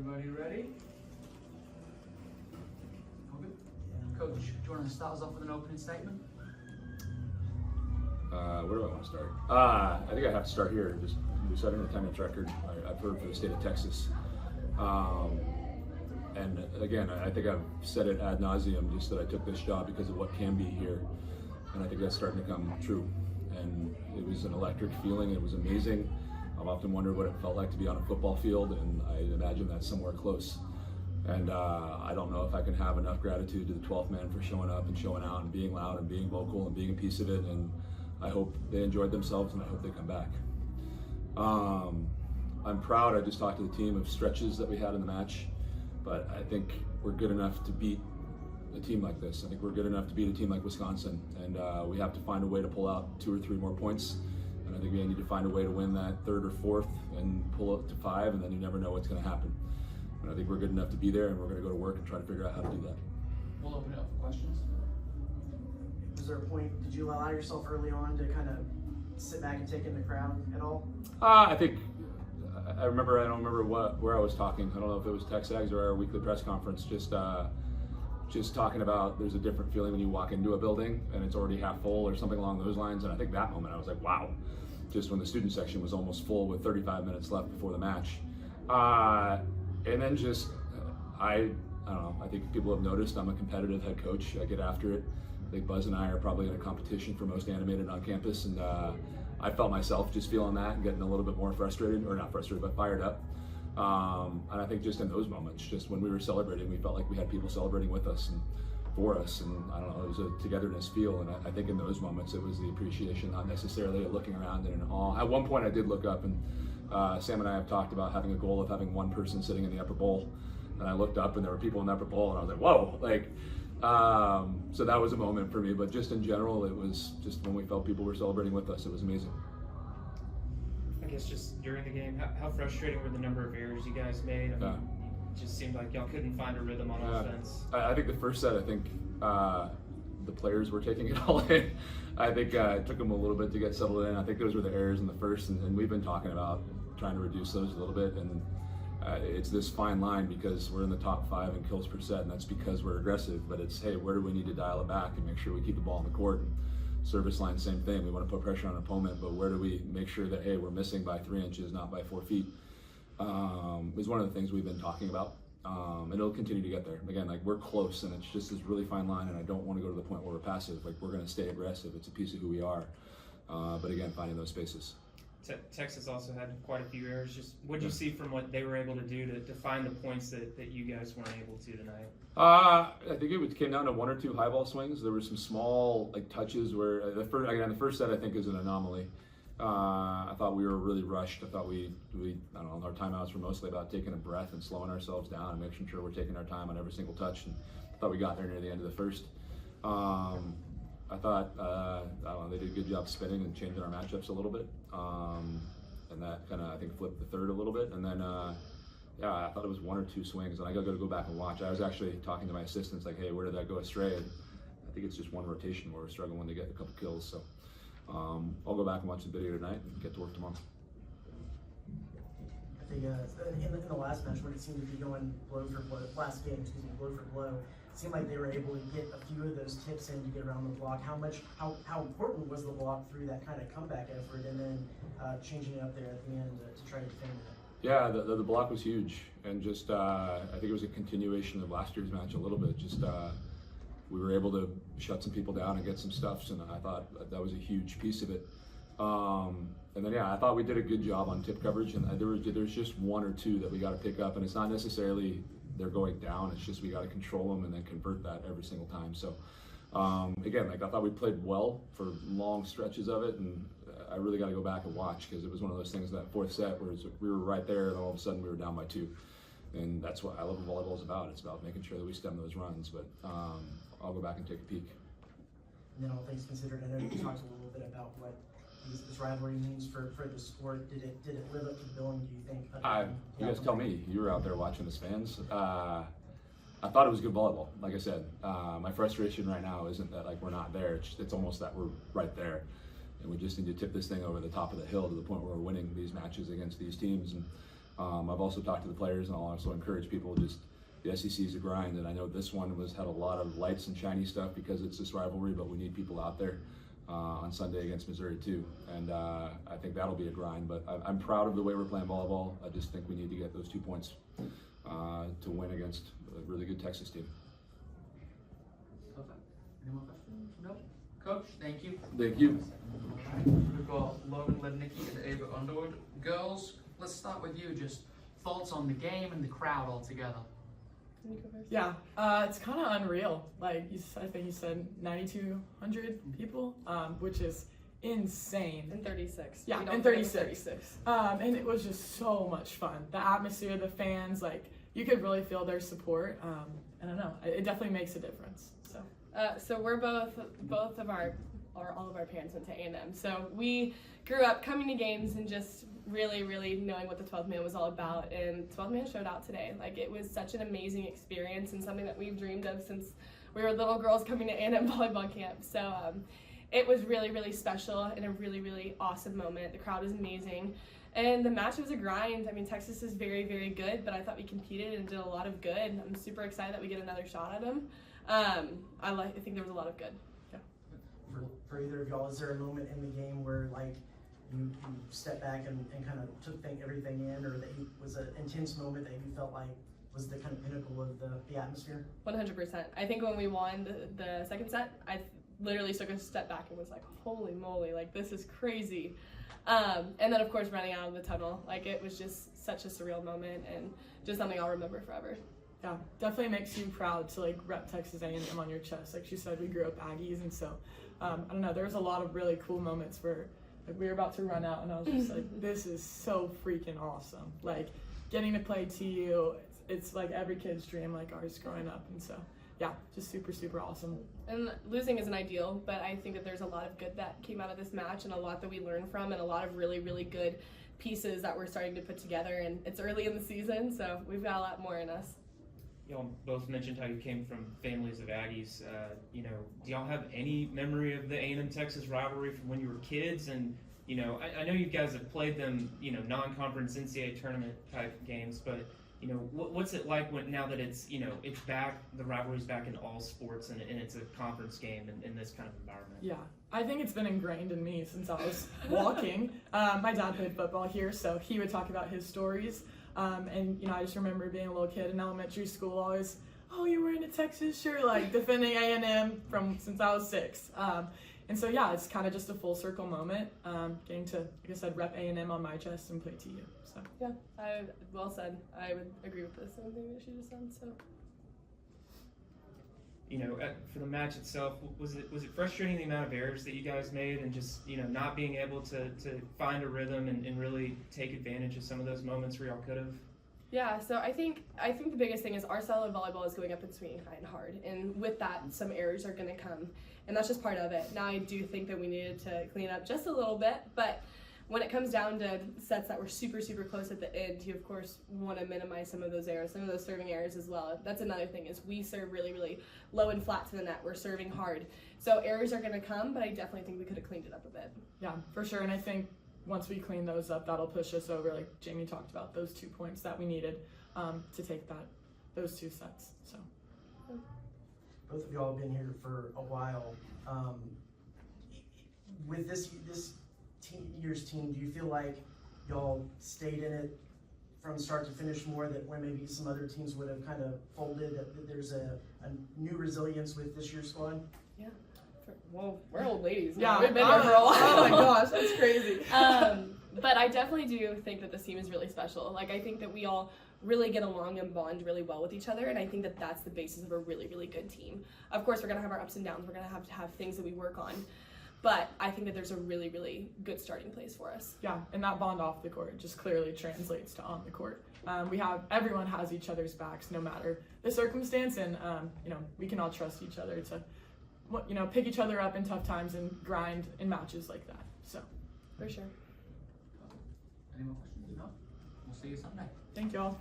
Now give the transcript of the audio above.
Everybody ready? Logan? Yeah. Coach, do you want to start us off with an opening statement? Where do I want to start? I think I have to start here. Just we set an attendance record. I've heard for the state of Texas. And again, I think I've said it ad nauseum, just that I took this job because of what can be here. And I think that's starting to come true. And it was an electric feeling. It was amazing. I've often wondered what it felt like to be on a football field, and I imagine that's somewhere close. And I don't know if I can have enough gratitude to the 12th man for showing up and showing out and being loud and being vocal and being a piece of it. And I hope they enjoyed themselves, and I hope they come back. I'm proud. I just talked to the team of stretches that we had in the match, but I think we're good enough to beat a team like this. I think we're good enough to beat a team like Wisconsin, and we have to find a way to pull out 2 or 3 more points. And I think we need to find a way to win that 3rd or 4th and pull it to 5, and then you never know what's going to happen. And I think we're good enough to be there, and we're going to go to work and try to figure out how to do that. We'll open it up for questions. Was there a point, did you allow yourself early on to kind of sit back and take in the crowd at all? I think, I don't remember where I was talking. I don't know if it was TexAgs or our weekly press conference, just talking about there's a different feeling when you walk into a building and it's already half full or something along those lines. And I think that moment I was like, wow, just when the student section was almost full with 35 minutes left before the match. And then just, I don't know, I think people have noticed I'm a competitive head coach. I get after it. I think Buzz and I are probably in a competition for most animated on campus, and I felt myself just feeling that and getting a little bit more frustrated, or not frustrated, but fired up. And I think just in those moments, just when we were celebrating, we felt like we had people celebrating with us and for us, and I don't know, it was a togetherness feel, and I think in those moments it was the appreciation, not necessarily a looking around and an awe. At one point I did look up, and Sam and I have talked about having a goal of having one person sitting in the upper bowl, and I looked up and there were people in the upper bowl, and I was like, whoa, like, so that was a moment for me, but just in general, it was just when we felt people were celebrating with us, it was amazing. I guess just during the game, how frustrating were the number of errors you guys made? I mean, it just seemed like y'all couldn't find a rhythm on offense. I think the first set, the players were taking it all in. I think it took them a little bit to get settled in. I think those were the errors in the first, and we've been talking about trying to reduce those a little bit. And it's this fine line because we're in the top 5 in kills per set, and that's because we're aggressive. But it's, hey, where do we need to dial it back and make sure we keep the ball in the court? And service line, same thing. We want to put pressure on an opponent, but where do we make sure that, hey, we're missing by 3 inches, not by 4 feet? Is one of the things we've been talking about. And it'll continue to get there. Again, like, we're close, and it's just this really fine line, and I don't want to go to the point where we're passive. Like, we're going to stay aggressive. It's a piece of who we are. But again, finding those spaces. Texas also had quite a few errors. Just what did you see from what they were able to do to find the points that you guys weren't able to tonight? I think it came down to 1 or 2 high ball swings. There were some small touches where the first set I think is an anomaly. I thought we were really rushed. I thought we I don't know, our timeouts were mostly about taking a breath and slowing ourselves down and making sure we're taking our time on every single touch. And I thought we got there near the end of the first. I thought I don't know, they did a good job spinning and changing our matchups a little bit, and that kind of I think flipped the third a little bit. And then I thought it was 1 or 2 swings, and I got to go back and watch. I was actually talking to my assistants like, hey, where did that go astray? And I think it's just one rotation where we're struggling to get a couple kills. So I'll go back and watch the video tonight and get to work tomorrow. I think in the last match, when it seemed to be going blow for blow, last game, blow for blow, it seemed like they were able to get a few of those tips in to get around the block. How important was the block through that kind of comeback effort, and then changing it up there at the end to try to defend it? Yeah, the block was huge, and just I think it was a continuation of last year's match a little bit. Just we were able to shut some people down and get some stuffs, and I thought that was a huge piece of it. And then I thought we did a good job on tip coverage, and there's just 1 or 2 that we got to pick up, and it's not necessarily they're going down. It's just we got to control them and then convert that every single time. So again, like, I thought we played well for long stretches of it, and I really got to go back and watch because it was one of those things that 4th set where we were right there, and all of a sudden we were down by 2. And that's what I love what volleyball is about. It's about making sure that we stem those runs. But I'll go back and take a peek. And then all things considered, I know you talked a little bit about what this rivalry means for the sport. Did it live up to the billing, do you think? You guys tell me. You were out there watching as fans. I thought it was good volleyball. Like I said, my frustration right now isn't that like we're not there. It's almost that we're right there, and we just need to tip this thing over the top of the hill to the point where we're winning these matches against these teams. And I've also talked to the players, and I'll also encourage people just the SEC is a grind, and I know this one had a lot of lights and shiny stuff because it's this rivalry, but we need people out there on Sunday against Missouri too, and I think that'll be a grind. But I'm proud of the way we're playing volleyball. I just think we need to get those 2 points to win against a really good Texas team. Perfect. Any more questions? No? Coach, thank you. Thank you. Alright, we've got Logan, Lednicky, and Ava Underwood. Girls, let's start with you. Just thoughts on the game and the crowd altogether. Yeah, it's kind of unreal. Like I think you said 9,200 people, which is insane. And 36. Yeah, We don't and forget the 36. And it was just so much fun. The atmosphere, the fans, like you could really feel their support. I don't know, it definitely makes a difference. So we're both of our, or all of our parents went to A&M. So we grew up coming to games and just really, really knowing what the 12th man was all about. And 12th man showed out today. Like it was such an amazing experience and something that we've dreamed of since we were little girls coming to A&M volleyball camp. So it was really, really special and a really, really awesome moment. The crowd was amazing. And the match was a grind. I mean, Texas is very, very good, but I thought we competed and did a lot of good. I'm super excited that we get another shot at them. I think there was a lot of good. Yeah. For either of y'all, is there a moment in the game where like you stepped back and kind of took everything in, or that was an intense moment that you felt like was the kind of pinnacle of the atmosphere? 100%. I think when we won the second set, I literally took a step back and was like, holy moly, like this is crazy. And then of course running out of the tunnel, like it was just such a surreal moment and just something I'll remember forever. Yeah, definitely makes you proud to like rep Texas A&M on your chest. Like she said, we grew up Aggies, and so I don't know. There was a lot of really cool moments where like we were about to run out, and I was just like, "This is so freaking awesome!" Like getting to play TU, it's like every kid's dream, like ours growing up, and so yeah, just super, super awesome. And losing isn't ideal, but I think that there's a lot of good that came out of this match, and a lot that we learned from, and a lot of really, really good pieces that we're starting to put together. And it's early in the season, so we've got a lot more in us. Y'all both mentioned how you came from families of Aggies. Do y'all have any memory of the A&M Texas rivalry from when you were kids? And I know you guys have played them, non-conference NCAA tournament type games, but what's it like now that it's it's back, the rivalry's back in all sports, and it's a conference game in this kind of environment? Yeah, I think it's been ingrained in me since I was walking. My dad played football here, so he would talk about his stories. And I just remember being a little kid in elementary school, always, oh, you're wearing a Texas shirt, like defending A&M since I was 6. And so yeah, it's kind of just a full circle moment, getting to, like I said, rep A&M on my chest and play TU. So Yeah, well said. I would agree with the same thing that she just said. So. For the match itself, was it frustrating the amount of errors that you guys made, and just not being able to find a rhythm and really take advantage of some of those moments where y'all could have? Yeah, so I think the biggest thing is our style of volleyball is going up and swinging high and hard, and with that, some errors are going to come, and that's just part of it. Now I do think that we needed to clean up just a little bit, but when it comes down to sets that were super, super close at the end, you of course want to minimize some of those errors, some of those serving errors as well. That's another thing, is we serve really, really low and flat to the net. We're serving hard. So errors are going to come, but I definitely think we could have cleaned it up a bit. Yeah, for sure. And I think once we clean those up, that'll push us over, like Jamie talked about, those 2 points that we needed to take those 2 sets. So Both of y'all have been here for a while. With this year's team, do you feel like y'all stayed in it from start to finish more, that when maybe some other teams would have kind of folded, that there's a new resilience with this year's squad? Yeah. Well, we're old ladies. Yeah, We've been here for a while. Oh my gosh, that's crazy. But I definitely do think that this team is really special. Like, I think that we all really get along and bond really well with each other, and I think that that's the basis of a really, really good team. Of course, we're going to have our ups and downs. We're going to have things that we work on. But I think that there's a really, really good starting place for us. Yeah, and that bond off the court just clearly translates to on the court. Everyone has each other's backs, no matter the circumstance, and we can all trust each other to, pick each other up in tough times and grind in matches like that. So, for sure. Any more questions? No? We'll see you Sunday. Thank you all.